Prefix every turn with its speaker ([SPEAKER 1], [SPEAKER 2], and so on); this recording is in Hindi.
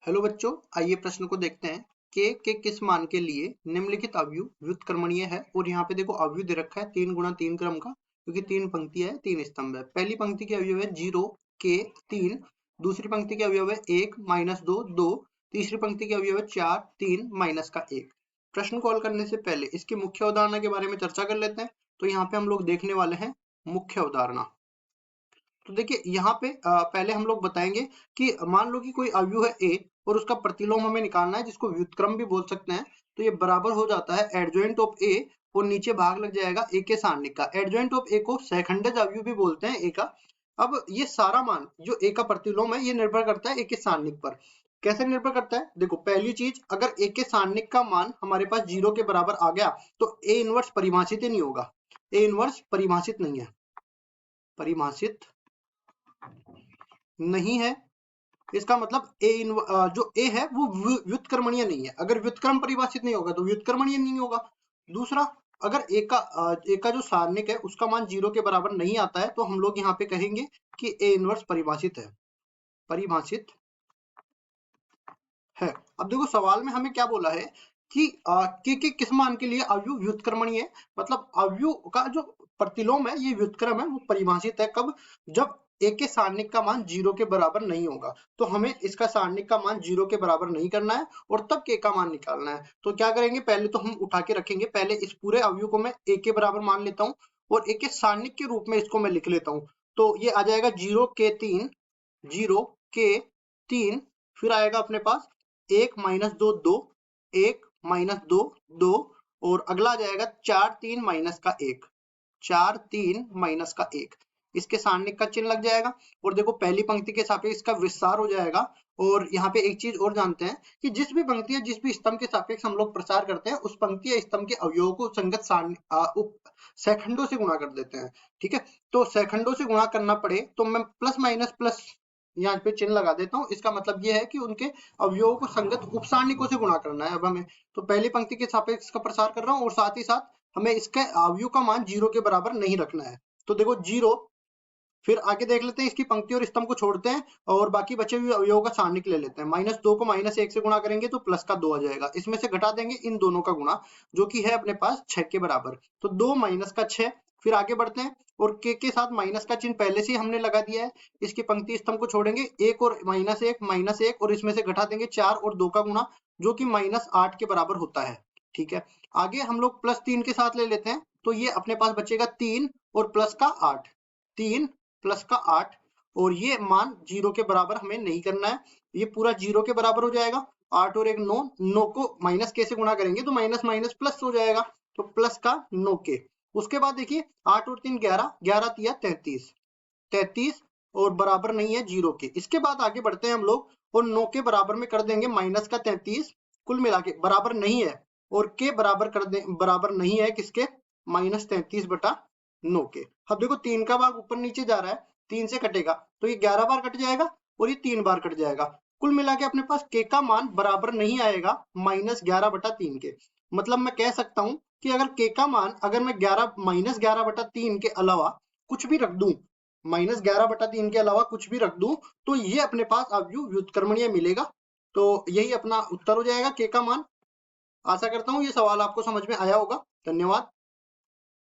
[SPEAKER 1] हेलो बच्चों, आइए प्रश्न को देखते हैं। के किस मान के लिए निम्नलिखित अवयव व्युत्क्रमणीय है। और यहाँ पे देखो अवयव दे रखा है 3 गुणा 3 क्रम का, क्योंकि 3 पंक्तियां है 3 स्तंभ है। पहली पंक्ति के अवयव है 0 के 3, दूसरी पंक्ति के अवयव है 1 -2 2, तीसरी पंक्ति के अवयव है 4 3 माइनस का 1। प्रश्न को हल करने से पहले इसकी मुख्य अवधारणा के बारे में चर्चा कर लेते हैं। तो यहाँ पे हम लोग देखने वाले हैं मुख्य अवधारणा। तो देखिए यहाँ पे पहले हम लोग बताएंगे कि मान लो कि कोई अवयव है ए और उसका प्रतिलोम हमें निकालना है, जिसको व्युत्क्रम भी बोल सकते हैं। तो ये बराबर हो जाता है एडजॉइंट ऑफ ए और नीचे भाग लग जाएगा ए के सारणिक का। एडजॉइंट ऑफ ए को सेकंडज अवयव भी बोलते हैं ए का। अब ये सारा मान जो ए का प्रतिलोम है ये निर्भर करता है ए के सारणिक पर। कैसे निर्भर करता है? देखो पहली चीज, अगर ए के सारणिक का मान हमारे पास 0 के बराबर आ गया तो ए इनवर्स परिभाषित ही नहीं होगा। ए इनवर्स परिभाषित नहीं है, परिभाषित नहीं है। इसका मतलब जो ए है वो व्युत्क्रमणीय नहीं है। अगर व्युत्क्रम परिभाषित नहीं होगा तो व्युत्क्रमणीय नहीं होगा। दूसरा, अगर ए का जो सारणिक है उसका मान 0 के बराबर नहीं आता है तो हम लोग यहाँ पे कहेंगे कि ए इनवर्स परिभाषित है, परिभाषित है। अब देखो सवाल में हमें क्या बोला है कि के किस मान के लिए अवयव व्युत्क्रमणीय है। मतलब अवयव का जो प्रतिलोम है ये व्युत्क्रम है, वो परिभाषित है कब? जब ए के सारणिक का मान 0 के बराबर नहीं होगा। तो हमें इसका सारणिक का मान 0 के बराबर नहीं करना है और तब के का मान निकालना है। तो क्या करेंगे, पहले तो हम उठा के रखेंगे। पहले इस पूरे अवयव को मैं ए के बराबर मान लेता हूँ और ए के सारणिक के रूप में इसको मैं लिख लेता हूँ। तो ये आ जाएगा 0 के 3, 0 के 3, फिर आएगा अपने पास 1 -2 2, 1 -2 2, और अगला आ जाएगा 4 3 माइनस का 1, 4 3 माइनस का 1। इसके सारणिक का चिन्ह लग जाएगा और देखो पहली पंक्ति के सापेक्ष इसका विस्तार हो जाएगा। और यहाँ पे एक चीज और जानते हैं कि जिस भी पंक्ति या जिस भी स्तंभ के सापेक्ष हम लोग प्रसार करते हैं उस पंक्ति या स्तंभ के अवयवों को संगत सेखंडों से गुणा कर देते हैं। ठीक है, तो सेखंडों से गुणा करना पड़े तो मैं प्लस माइनस प्लस यहाँ पे चिन्ह लगा देता हूँ। इसका मतलब ये है कि उनके अवयवों को संगत उपसारणिकों से गुणा करना है अब हमें। तो पहली पंक्ति के सापेक्ष का प्रसार कर रहा हूँ और साथ ही साथ हमें इसके अवयव का मान 0 के बराबर नहीं रखना है। तो देखो 0, फिर आगे देख लेते हैं इसकी पंक्ति और स्तंभ को छोड़ते हैं और बाकी बचे हुए अवयवों का सारणिक ले लेते हैं। -2 को -1 से गुणा करेंगे तो प्लस का 2 आ जाएगा। इसमें से घटा देंगे इन दोनों का गुणा, जो कि है अपने पास 6 के बराबर। तो 2 माइनस का 6। फिर आगे बढ़ते हैं और के साथ माइनस का चिन्ह पहले से ही हमने लगा दिया है। इसकी पंक्ति स्तंभ को छोड़ेंगे, 1 और -1 और इसमें से घटा देंगे 4 और 2 का गुणा, जो कि -8 के बराबर होता है। ठीक है, आगे हम लोग +3 के साथ ले लेते हैं तो ये अपने पास बचेगा 3 और प्लस का 8, 3 प्लस का 8, और ये मान 0 के बराबर हमें नहीं करना है। ये पूरा 0 के बराबर हो जाएगा। 8 और 1 9, 9 को माइनस के से गुणा करेंगे तो माइनस माइनस प्लस हो जाएगा, तो प्लस का 9 के। उसके बाद देखिए 8 और 3 11, 11 तिया 33, 33 और बराबर नहीं है 0 के। इसके बाद आगे बढ़ते हैं हम लोग और 9 के बराबर में कर देंगे माइनस का 33, कुल मिला के बराबर नहीं है। और के बराबर कर दे, बराबर नहीं है किसके? -33 बटा 9 के। अब देखो 3 का भाग ऊपर नीचे जा रहा है, 3 से कटेगा तो ये 11 बार कट जाएगा और ये 3 बार कट जाएगा। कुल मिला के अपने पास के का मान बराबर नहीं आएगा -11 बटा 3 के। मतलब मैं कह सकता हूं कि अगर के का मान अगर मैं -11 बटा 3 के अलावा कुछ भी रख दूं, -11 बटा 3 के अलावा कुछ भी रख दूं, तो ये अपने पास अवयव व्युत्क्रमणीय मिलेगा। तो यही अपना उत्तर हो जाएगा के का मान। आशा करता हूँ ये सवाल आपको समझ में आया होगा। धन्यवाद।